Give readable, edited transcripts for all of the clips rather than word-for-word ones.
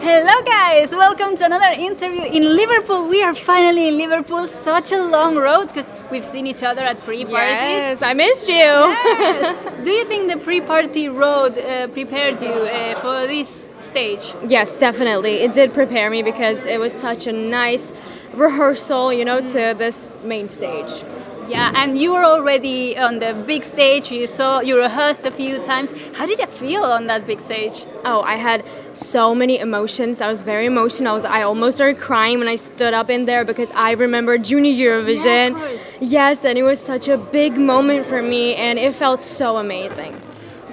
Hello guys, welcome to another interview in Liverpool. We are finally in Liverpool. Such a long road because we've seen each other at pre-parties. Yes, I missed you. Yes. Do you think the pre-party road prepared you for this stage? Yes, definitely. It did prepare me because it was such a nice rehearsal, to this main stage. Yeah, and you were already on the big stage. You rehearsed a few times. How did it feel on that big stage? Oh, I had so many emotions. I was very emotional. I almost started crying when I stood up in there because I remember Junior Eurovision. Yeah, of course. Yes, and it was such a big moment for me, and it felt so amazing.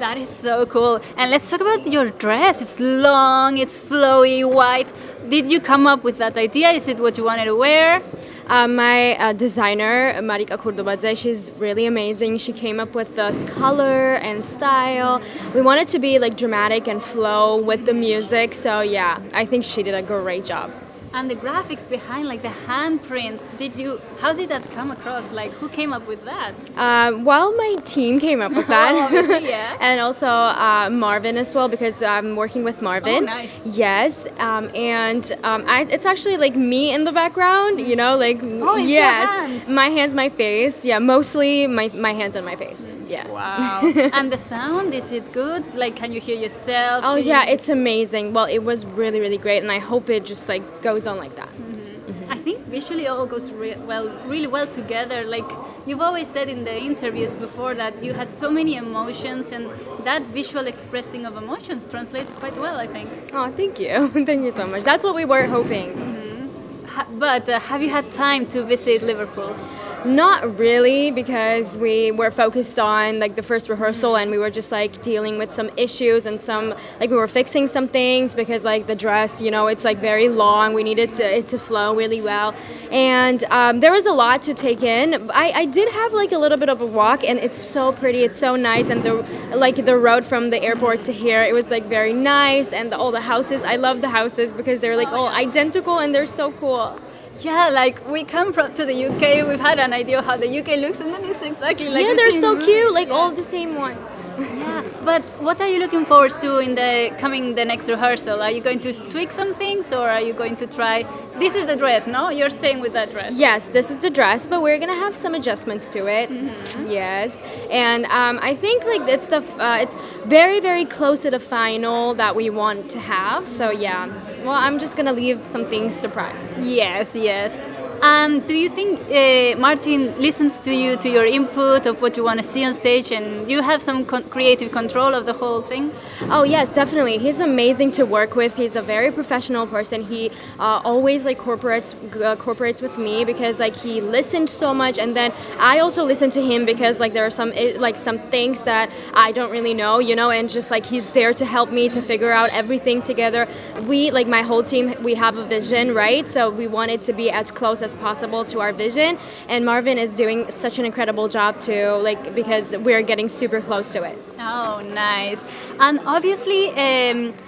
That is so cool. And let's talk about your dress. It's long, it's flowy, white. Did you come up with that idea? Is it what you wanted to wear? My designer, Marika Kurdobadze, she's really amazing. She came up with this color and style. We wanted to be like dramatic and flow with the music. So yeah, I think she did a great job. And the graphics behind, like the handprints, how did that come across? Like, who came up with that? Well, my team came up with that. Obviously, yeah. And also Marvin as well, because I'm working with Marvin. Oh, nice. Yes, it's actually like me in the background, Oh, it's yes, your hands. My hands, my face. Yeah, mostly my hands and my face. Yeah. Wow. And the sound, is it good? Like, can you hear yourself? Oh yeah, it's amazing. Well, it was really, really great, and I hope it just like goes on like that. Mm-hmm. I think visually all goes really well together. Like you've always said in the interviews before that you had so many emotions, and that visual expressing of emotions translates quite well, I think. Oh, thank you. Thank you so much. That's what we were hoping. But have you had time to visit Liverpool? Not really, because we were focused on like the first rehearsal, and we were just like dealing with some issues and we were fixing some things because like the dress, it's like very long. We needed it to flow really well, and there was a lot to take in. I did have like a little bit of a walk, and it's so pretty, it's so nice, and the road from the airport to here, it was like very nice, and all the houses. I love the houses because they're like all identical and they're so cool. Yeah, like we come to the UK, we've had an idea how the UK looks, and then it's exactly like they're so cute, like all the same ones. Yeah, but what are you looking forward to in the next rehearsal? Are you going to tweak some things, or are you going to try? This is the dress, no? You're staying with that dress. Yes, this is the dress, but we're gonna have some adjustments to it. Mm-hmm. Yes, and I think like it's very, very close to the final that we want to have. So yeah, well, I'm just gonna leave some things surprise. Yes. Do you think Martin listens to you, to your input of what you want to see on stage, and you have some creative control of the whole thing? Oh yes, definitely. He's amazing to work with. He's a very professional person. He always like cooperates with me because like he listened so much, and then I also listen to him because like there are some things that I don't really know, and just like he's there to help me to figure out everything together. We like my whole team, we have a vision, right? So we want it to be as close as possible to our vision, and Marvin is doing such an incredible job too, like because we're getting super close to it. Oh, nice. And obviously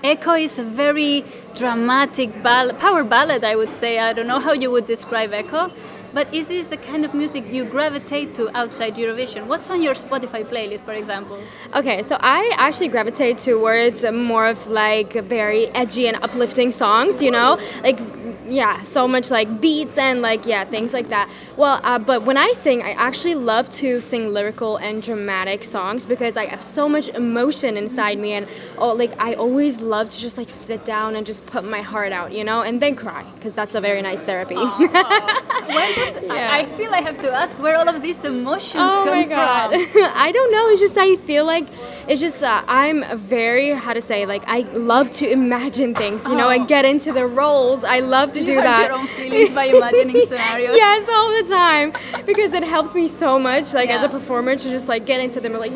Echo is a very dramatic power ballad, I would say. I don't know how you would describe Echo, but is this the kind of music you gravitate to outside Eurovision? What's on your Spotify playlist, for example? Okay, so I actually gravitate towards more of like very edgy and uplifting songs, like yeah, so much like beats and like things like that. Well, but when I sing, I actually love to sing lyrical and dramatic songs because I have so much emotion inside me, and I always love to just like sit down and just put my heart out, and then cry because that's a very nice therapy. I feel I have to ask where all of these emotions come my God. from. I don't know. It's just I feel like it's just I'm very I love to imagine things, and get into the roles. I love to do that. You your own feelings by imagining scenarios. Yes, all the time, because it helps me so much, as a performer, to just get into them. Like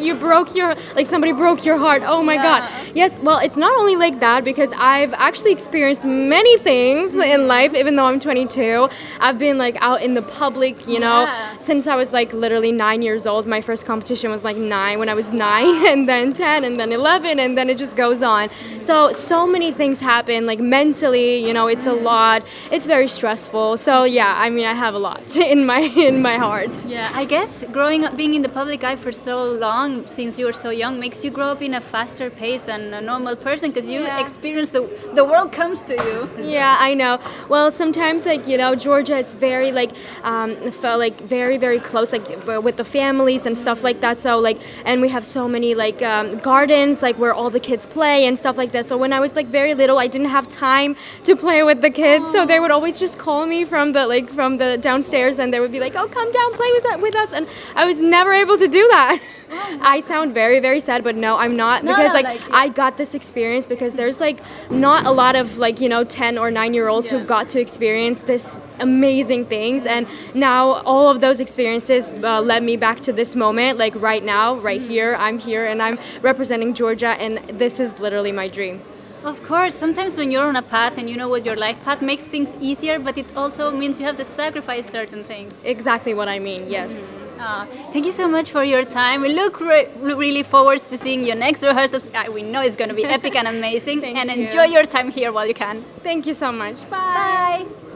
somebody broke your heart. Oh my God. Yes. Well, it's not only like that because I've actually experienced many things in life. Even though I'm 22, I've been out in the public, you know, Yeah. since I was like literally 9 years old. My first competition was like 9 when I was 9 and then 10 and then 11 and then it just goes on. So many things happen, like mentally, you know, it's a lot. It's very stressful. So yeah, I mean, I have a lot in my heart. Yeah, I guess growing up, being in the public eye for so long, since you were so young, makes you grow up in a faster pace than a normal person because you Yeah. experience the world comes to you. Yeah, I know. Well, sometimes like, you know, Georgia is very like felt like very close, like with the families and stuff like that. So like, and we have so many like gardens, like where all the kids play and stuff like that. So when I was like very little, I didn't have time to play with the kids. So they would always just call me from the downstairs, and they would be like, "Oh, come down, play with us," and I was never able to do that. I sound very sad, but no, I'm not, No, because no, like like, I got this experience because there's like not a lot of like, you know, 10 or 9-year-olds who Yeah. got to experience this amazing things, and now all of those experiences led me back to this moment, like right now, right here, I'm here and I'm representing Georgia, and this is literally my dream. Of course, sometimes when you're on a path and you know what your life path makes things easier, but it also means you have to sacrifice certain things. Exactly what I mean, yes. Thank you so much for your time. We look really forward to seeing your next rehearsals. We know it's going to be epic and amazing. Thank and you. enjoy your time here while you can. Thank you so much. Bye. Bye.